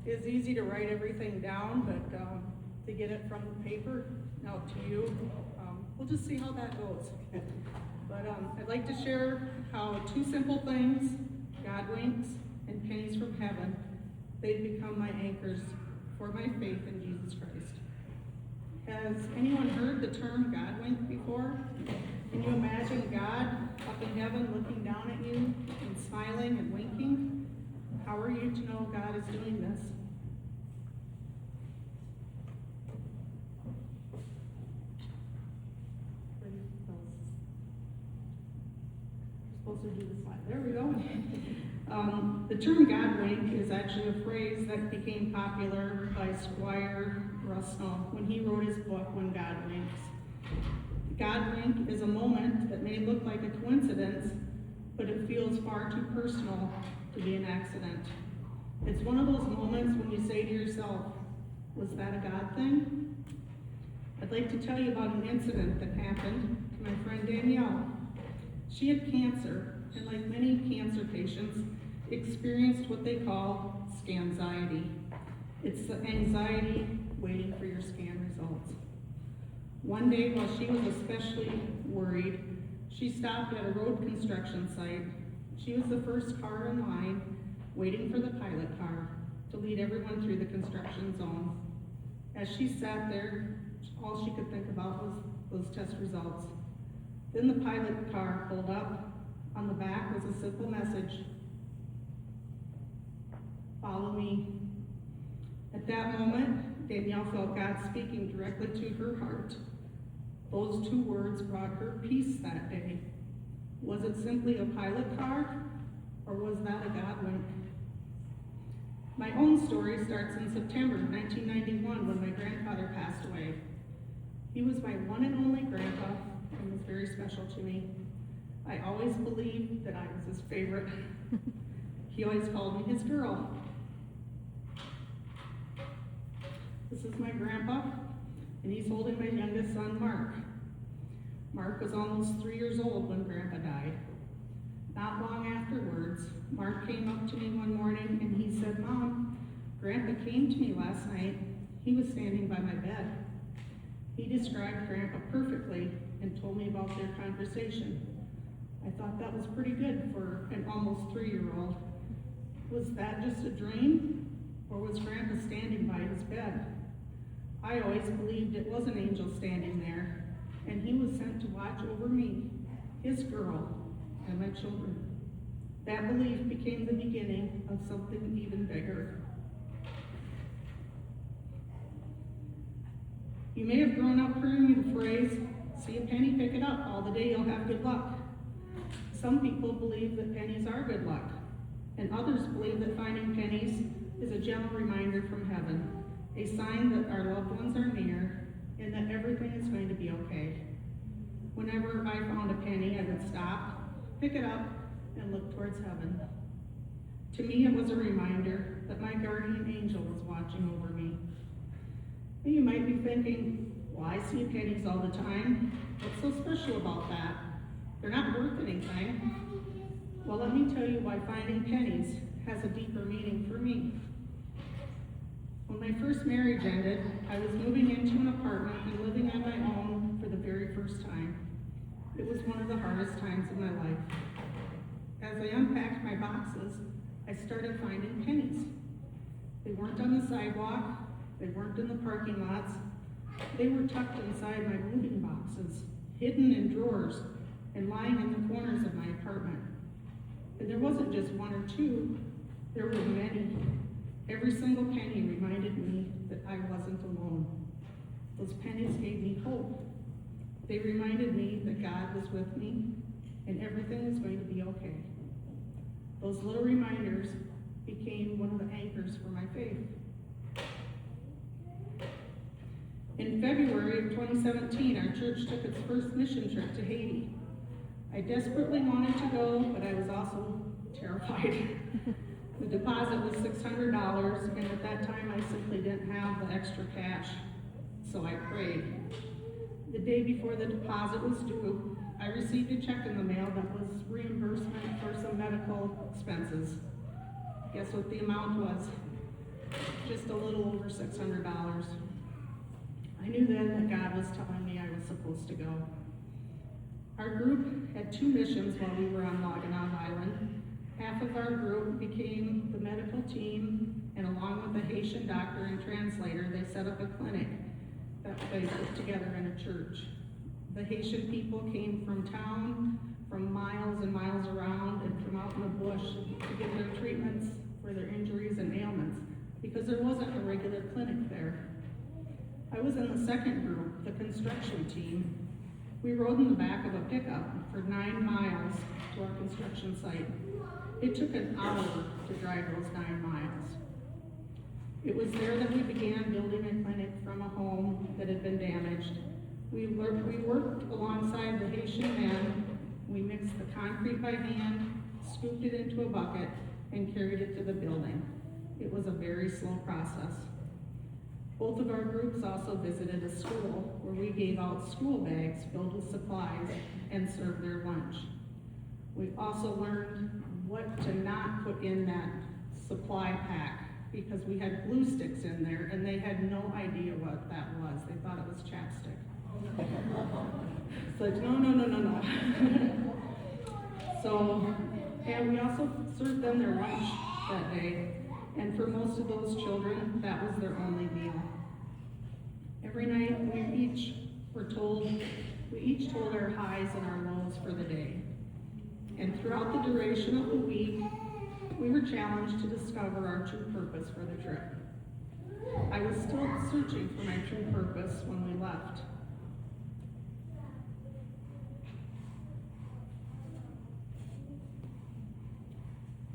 It's easy to write everything down, but to get it from the paper out to you, we'll just see how that goes. But I'd like to share how two simple things, God winks and pennies from heaven, they've become my anchors for my faith in Jesus Christ. Has anyone heard the term God wink before? Can you imagine God up in heaven looking down at you and smiling and winking? How are you to know God is doing this? You're supposed to do the slide. There we go. The term God wink is actually a phrase that became popular by Squire Russell when he wrote his book, When God Winks. God wink is a moment that may look like a coincidence, but it feels far too personal to be an accident. It's one of those moments when you say to yourself, was that a God thing? I'd like to tell you about an incident that happened to my friend Danielle. She had cancer, and like many cancer patients, experienced what they call scanxiety. It's the anxiety waiting for your scan results. One day, while she was especially worried, she stopped at a road construction site. She was the first car in line, waiting for the pilot car to lead everyone through the construction zone. As she sat there, all she could think about was those test results. Then the pilot car pulled up. On the back was a simple message: follow me. At that moment, Danielle felt God speaking directly to her heart. Those two words brought her peace that day. Was it simply a pilot car, or was that a God wink? My own story starts in September 1991 when my grandfather passed away. He was my one and only grandpa and was very special to me. I always believed that I was his favorite. He always called me his girl. This is my grandpa, and he's holding my youngest son, Mark. Mark was almost 3 years old when Grandpa died. Not long afterwards, Mark came up to me one morning and he said, "Mom, Grandpa came to me last night. He was standing by my bed." He described Grandpa perfectly and told me about their conversation. I thought that was pretty good for an almost 3-year-old. Was that just a dream, or was Grandpa standing by his bed? I always believed it was an angel standing there, and he was sent to watch over me, his girl, and my children. That belief became the beginning of something even bigger. You may have grown up hearing the phrase, "See a penny, pick it up. All the day you'll have good luck." Some people believe that pennies are good luck, and others believe that finding pennies is a gentle reminder from heaven, a sign that our loved ones are near and that everything is going to be okay. Whenever I found a penny, I would stop, pick it up, and look towards heaven. To me, it was a reminder that my guardian angel was watching over me. And you might be thinking, well, I see pennies all the time. What's so special about that? They're not worth anything. Well, let me tell you why finding pennies has a deeper meaning for me. When my first marriage ended, I was moving into an apartment and living on my own for the very first time. It was one of the hardest times of my life. As I unpacked my boxes, I started finding pennies. They weren't on the sidewalk, they weren't in the parking lots, they were tucked inside my moving boxes, hidden in drawers, and lying in the corners of my apartment. And there wasn't just one or two, there were many. Every single penny reminded me that I wasn't alone. Those pennies gave me hope. They reminded me that God was with me and everything was going to be okay. Those little reminders became one of the anchors for my faith. In February of 2017, our church took its first mission trip to Haiti. I desperately wanted to go, but I was also terrified. The deposit was $600, and at that time I simply didn't have the extra cash, so I prayed. The day before the deposit was due, I received a check in the mail that was reimbursement for some medical expenses. Guess what the amount was? Just a little over $600. I knew then that God was telling me I was supposed to go. Our group had 2 missions while we were on Loganau Island. Half of our group became the medical team, and along with a Haitian doctor and translator, they set up a clinic that they put together in a church. The Haitian people came from town, from miles and miles around, and from out in the bush to get their treatments for their injuries and ailments, because there wasn't a regular clinic there. I was in the second group, the construction team. We rode in the back of a pickup for 9 miles to our construction site. It took an hour to drive those 9 miles. It was there that we began building a clinic from a home that had been damaged. We worked alongside the Haitian men. We mixed the concrete by hand, scooped it into a bucket, and carried it to the building. It was a very slow process. Both of our groups also visited a school where we gave out school bags filled with supplies and served their lunch. We also learned what to not put in that supply pack, because we had glue sticks in there and they had no idea what that was. They thought it was chapstick. It's like, no. So, and we also served them their lunch that day. And for most of those children, that was their only meal. Every night, we each told our highs and our lows for the day. And throughout the duration of the week, we were challenged to discover our true purpose for the trip. I was still searching for my true purpose when we left.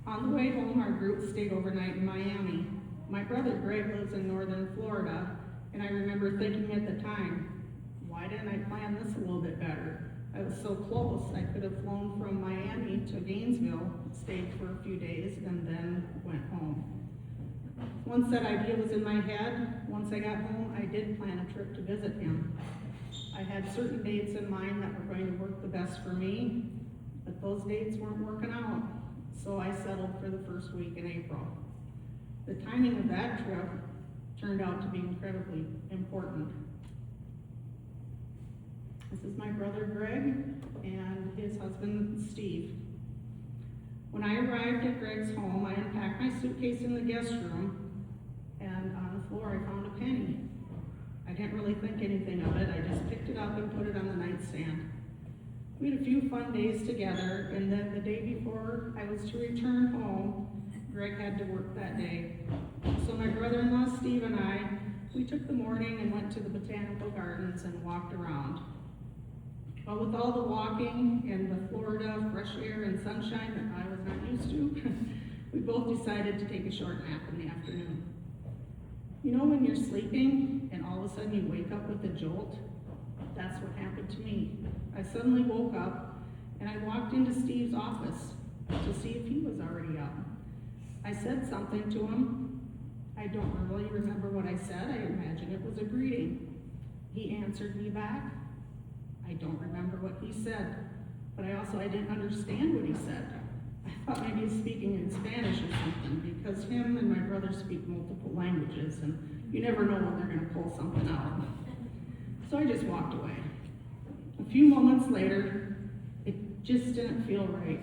On the way home, our group stayed overnight in Miami. My brother Greg lives in northern Florida, and I remember thinking at the time, why didn't I plan this a little bit better? I was so close. I could have flown from Miami to Gainesville, stayed for a few days, and then went home. Once that idea was in my head, once I got home, I did plan a trip to visit him. I had certain dates in mind that were going to work the best for me, but those dates weren't working out. So I settled for the first week in April. The timing of that trip turned out to be incredibly important. This is my brother Greg and his husband Steve. When I arrived at Greg's home, I unpacked my suitcase in the guest room, and on the floor I found a penny. I didn't really think anything of it. I just picked it up and put it on the nightstand. We had a few fun days together, and then the day before I was to return home, Greg had to work that day. So my brother-in-law Steve and we took the morning and went to the botanical gardens and walked around. Well, with all the walking and the Florida fresh air and sunshine that I was not used to, we both decided to take a short nap in the afternoon. You know when you're sleeping and all of a sudden you wake up with a jolt? That's what happened to me. I suddenly woke up and I walked into Steve's office to see if he was already up. I said something to him. I don't really remember what I said. I imagine it was a greeting. He answered me back. I don't remember what he said, but I didn't understand what he said. I thought maybe he was speaking in Spanish or something, because him and my brother speak multiple languages, and you never know when they're going to pull something out. So I just walked away. A few moments later, it just didn't feel right.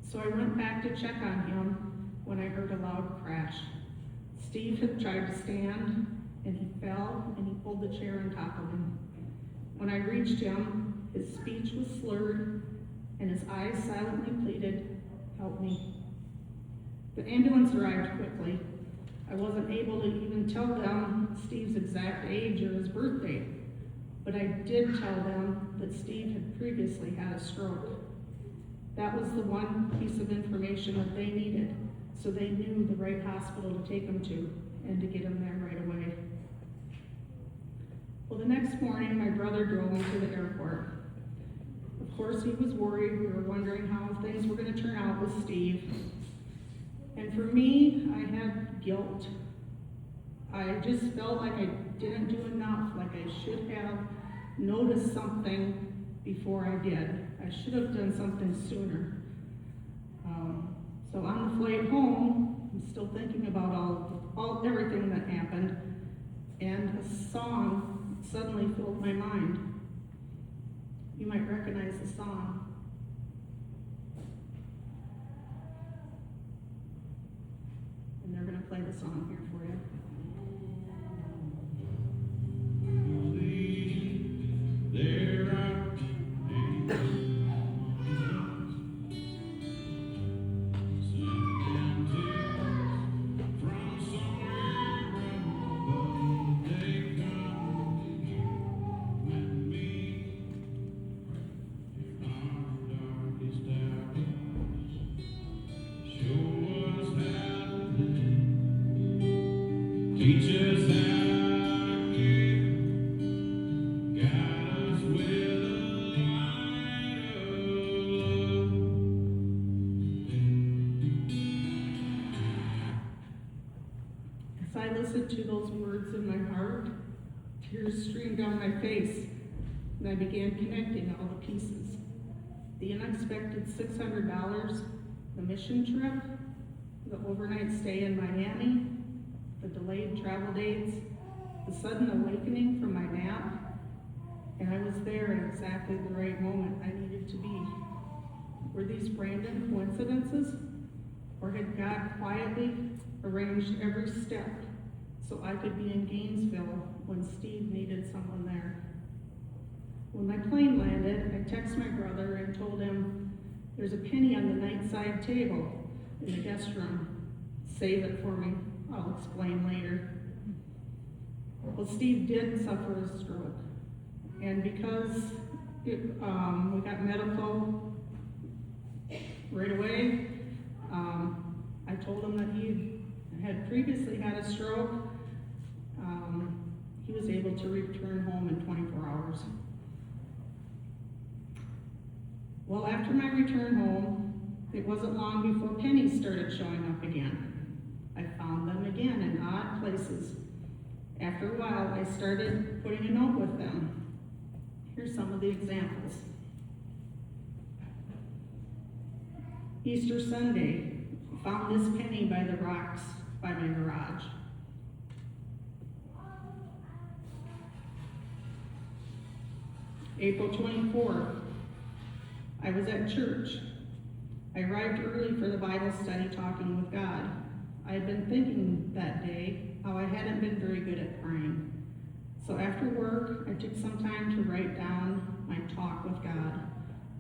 So I went back to check on him when I heard a loud crash. Steve had tried to stand, and he fell, and he pulled the chair on top of him. When I reached him, his speech was slurred, and his eyes silently pleaded, "Help me." The ambulance arrived quickly. I wasn't able to even tell them Steve's exact age or his birth date, but I did tell them that Steve had previously had a stroke. That was the one piece of information that they needed, so they knew the right hospital to take him to and to get him there right away. Well, the next morning, my brother drove me to the airport. Of course, he was worried. We were wondering how things were going to turn out with Steve. And for me, I had guilt. I just felt like I didn't do enough, like I should have noticed something before I did. I should have done something sooner. So on the flight home, I'm still thinking about everything that happened, and a song suddenly filled my mind. You might recognize the song. And they're going to play the song here for you. There are from somewhere above, they come with me in our darkest hours. Show us how to live, teach us how to give, guide us with a light of love. As I listened to those words in my heart, tears streamed down my face, and I began connecting all the pieces. The unexpected $600, the mission trip, the overnight stay in Miami, the delayed travel dates, the sudden awakening from my nap, and I was there at exactly the right moment I needed to be. Were these random coincidences, or had God quietly arranged every step so I could be in Gainesville when Steve needed someone there? When my plane landed, I texted my brother and told him, "There's a penny on the nightside table in the guest room. Save it for me. I'll explain later." Well, Steve did suffer a stroke, and because we got medical right away, I told him that he had previously had a stroke. He was able to return home in 24 hours. Well, after my return home, it wasn't long before pennies started showing up again. I found them again in odd places. After a while, I started putting a note with them. Here's some of the examples. Easter Sunday, found this penny by the rocks by my garage. April 24th, I was at church. I arrived early for the Bible study, talking with God. I had been thinking that day how I hadn't been very good at praying. So after work, I took some time to write down my talk with God.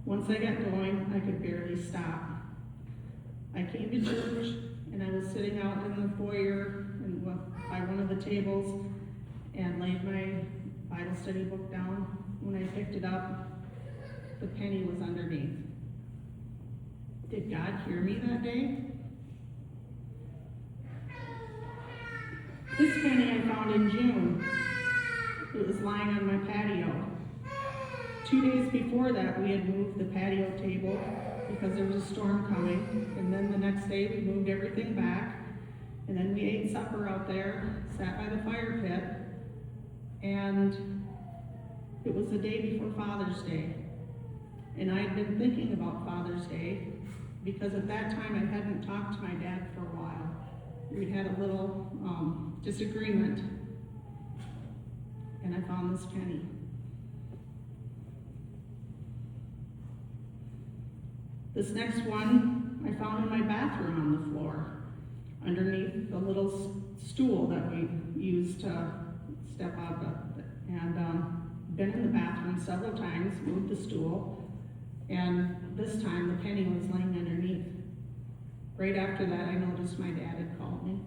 Once I got going, I could barely stop. I came to church, and I was sitting out in the foyer by one of the tables and laid my Bible study book down. When I picked it up, the penny was underneath. Did God hear me that day? This penny I found in June. It was lying on my patio. 2 days before that, we had moved the patio table because there was a storm coming, and then the next day we moved everything back, and then we ate supper out there, sat by the fire pit, and it was the day before Father's Day. And I had been thinking about Father's Day because at that time I hadn't talked to my dad for a while. We'd had a little disagreement, and I found this penny. This next one I found in my bathroom on the floor, underneath the little stool that we used to step out of. And been in the bathroom several times, moved the stool, and this time the penny was laying underneath. Right after that, I noticed my dad had called me.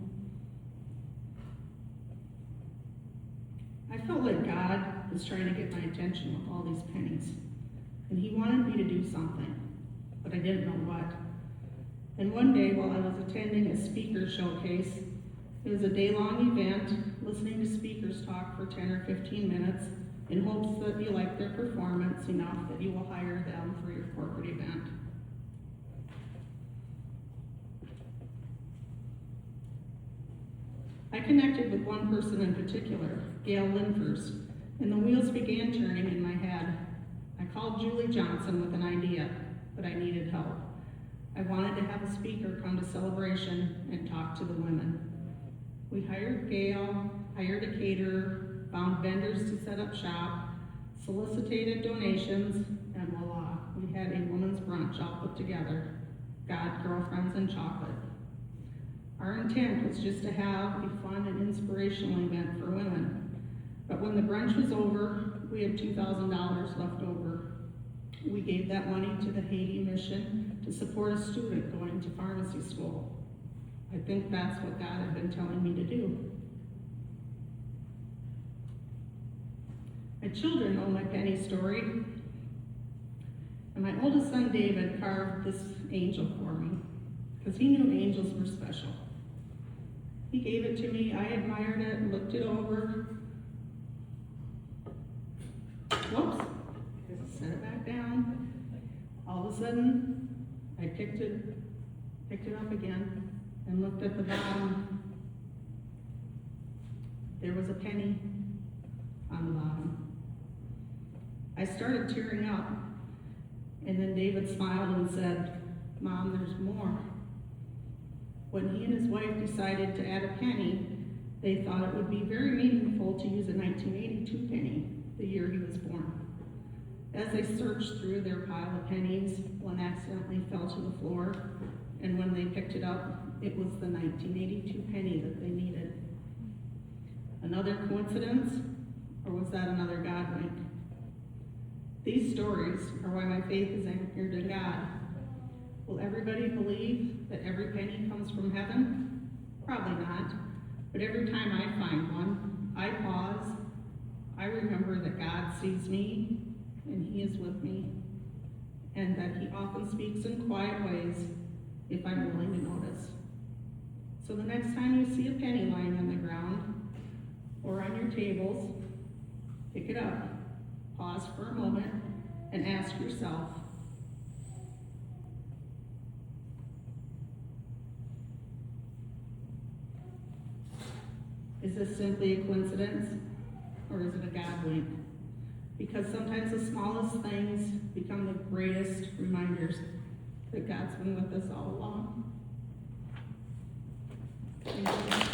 I felt like God was trying to get my attention with all these pennies, and he wanted me to do something, but I didn't know what. And one day, while I was attending a speaker showcase, it was a day-long event, listening to speakers talk for 10 or 15 minutes in hopes that you like their performance enough that you will hire them for your corporate event. I connected with one person in particular, Gail Linfors, and the wheels began turning in my head. I called Julie Johnson with an idea, but I needed help. I wanted to have a speaker come to celebration and talk to the women. We hired Gail, hired a caterer, found vendors to set up shop, solicited donations, and voila, we had a women's brunch all put together. God, girlfriends, and chocolate. Our intent was just to have a fun and inspirational event for women. But when the brunch was over, we had $2,000 left over. We gave that money to the Haiti mission to support a student going to pharmacy school. I think that's what God had been telling me to do. My children know my penny story. And my oldest son, David, carved this angel for me because he knew angels were special. He gave it to me, I admired it, looked it over. Whoops, set it back down. All of a sudden, I picked it up again and looked at the bottom. There was a penny on the bottom. I started tearing up, and then David smiled and said, "Mom, there's more." When he and his wife decided to add a penny, they thought it would be very meaningful to use a 1982 penny, the year he was born. As they searched through their pile of pennies, one accidentally fell to the floor, and when they picked it up, it was the 1982 penny that they needed. Another coincidence, or was that another God wink? These stories are why my faith is anchored in God. Will everybody believe that every penny comes from heaven? Probably not. But every time I find one, I pause. I remember that God sees me and He is with me, and that He often speaks in quiet ways if I'm willing to notice. So the next time you see a penny lying on the ground or on your tables, pick it up, pause for a moment, and ask yourself, is this simply a coincidence, or is it a God wink? Because sometimes the smallest things become the greatest reminders that God's been with us all along. Thank you.